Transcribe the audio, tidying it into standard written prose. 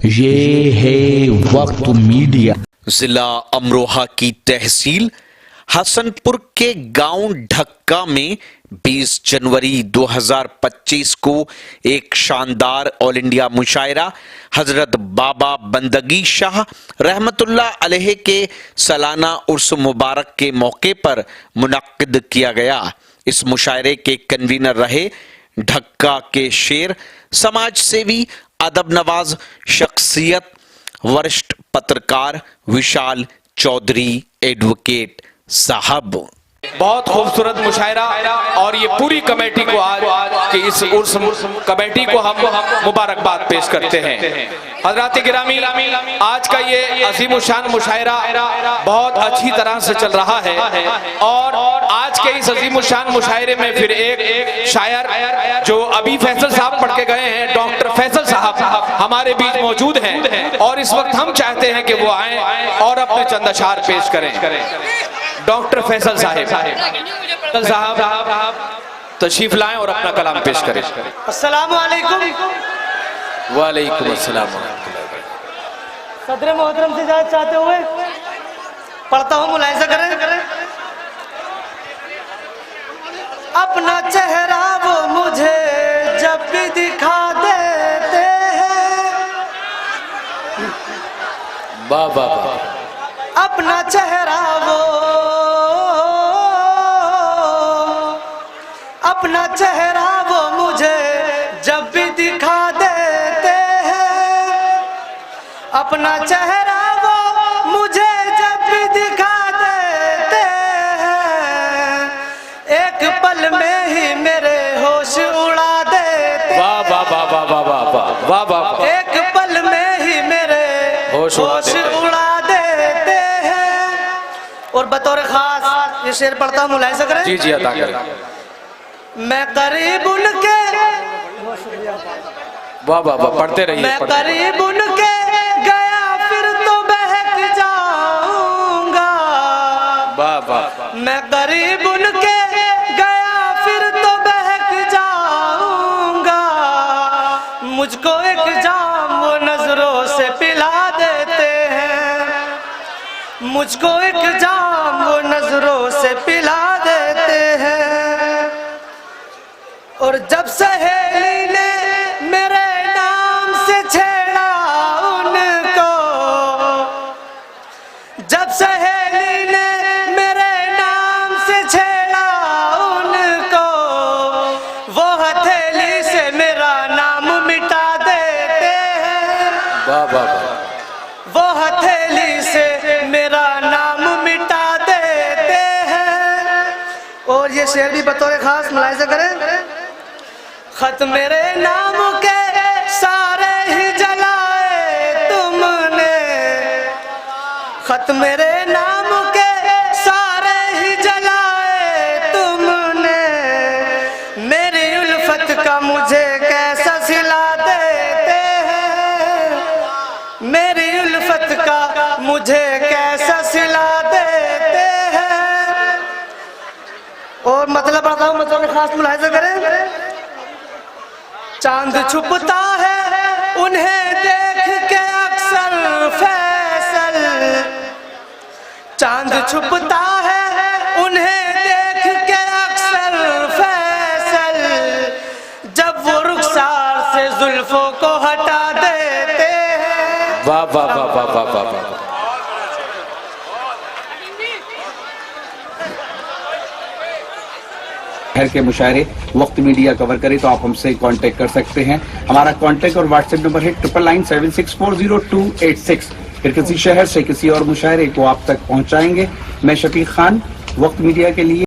ये है वक्त मीडिया। जिला अमरोहा की तहसील हसनपुर के गांव ढक्का में 20 जनवरी 2025 को एक शानदार ऑल इंडिया मुशायरा हजरत बाबा बंदगी शाह रहमतुल्लाह अलैह के सालाना उर्स मुबारक के मौके पर मुनक्किद किया गया। इस मुशायरे के कन्वीनर रहे ढक्का के शेर, समाज सेवी, अदब नवाज शख्सियत, वरिष्ठ पत्रकार विशाल चौधरी एडवोकेट साहब। बहुत खूबसूरत मुशायरा और ये पूरी कमेटी को आज की इस उर्स कमेटी को हम मुबारकबाद पेश करते हैं। हजरात गिरामी, आज का ये अजीमुशान मुशायरा बहुत अच्छी तरह से चल रहा है और आज के इस अजीमुशान मुशायरे में फिर एक शायर जो अभी फैसल साहब पढ़ के गए हैं, डॉक्टर फैसल साहब हमारे बीच मौजूद हैं और इस वक्त हम चाहते हैं कि वो आए और अपने चंद अशार पेश करें। डॉक्टर फैसल साहब तशरीफ लाएं और अपना कलाम पेश करें। अस्सलाम वालेकुम। वालेकुम अस्सलाम। सदर मोहतरम से इजाजत चाहते हुए पढ़ता हूँ, मुलाहिजा करें। अपना चेहरा वो मुझे जब भी दिखा देते हैं, बाबा अपना चेहरा वो, अपना चेहरा वो मुझे जब भी दिखा देते हैं, अपना चेहरा वो मुझे जब भी दिखा देते हैं, एक पल में ही मेरे होश उड़ा देते हैं। वाह वाह वाह वाह वाह वाह वाह वाह। एक पल में ही मेरे होश उड़ा देते हैं। और बतौर खास ये शेर पढ़ता हूँ, मुलाहिजा करें। जी जी अदा करें। मैं करीब उनके, वाह वाह वाह, पढ़ते रहिए। मैं करीब उनके गया फिर तो बहक जाऊंगा, वाह वाह। मैं करीब उनके गया फिर तो बहक जाऊंगा, मुझको एक जाम वो नजरों से पिला देते हैं, मुझको एक जाम वो नजरों से पिला देते हैं। और जब सहेली ने मेरे नाम से छेड़ा उनको, जब सहेली ने मेरे नाम से छेड़ा उनको, वो हथेली से मेरा नाम मिटा देते हैं। वाह वाह वाह। वो हथेली से मेरा नाम मिटा देते हैं। और ये शेर भी बतौर खास मुलाहिजा करें। खत मेरे नाम के सारे ही जलाए तुमने, खत मेरे नाम के सारे ही जलाए तुमने, मेरी उल्फत का मुझे कैसा सिला देते हैं, मेरी उल्फत का मुझे कैसा सिला देते हैं। और मतलब पढ़ता हूँ, मतलब खास मुलाहिजा करें। चांद छुपता है उन्हें देख के अक्सर फैसल, चांद छुपता है उन्हें देख के अक्सर फैसल, जब वो रुखसार से जुल्फों को हटा देते हैं। वाह वाह वाह वाह वाह वाह वाह। शहर के मुशायरे वक्त मीडिया कवर करे तो आप हमसे कांटेक्ट कर सकते हैं। हमारा कांटेक्ट और व्हाट्सएप नंबर है 9997640286। फिर किसी शहर से किसी और मुशायरे को आप तक पहुंचाएंगे। मैं शफीक खान, वक्त मीडिया के लिए।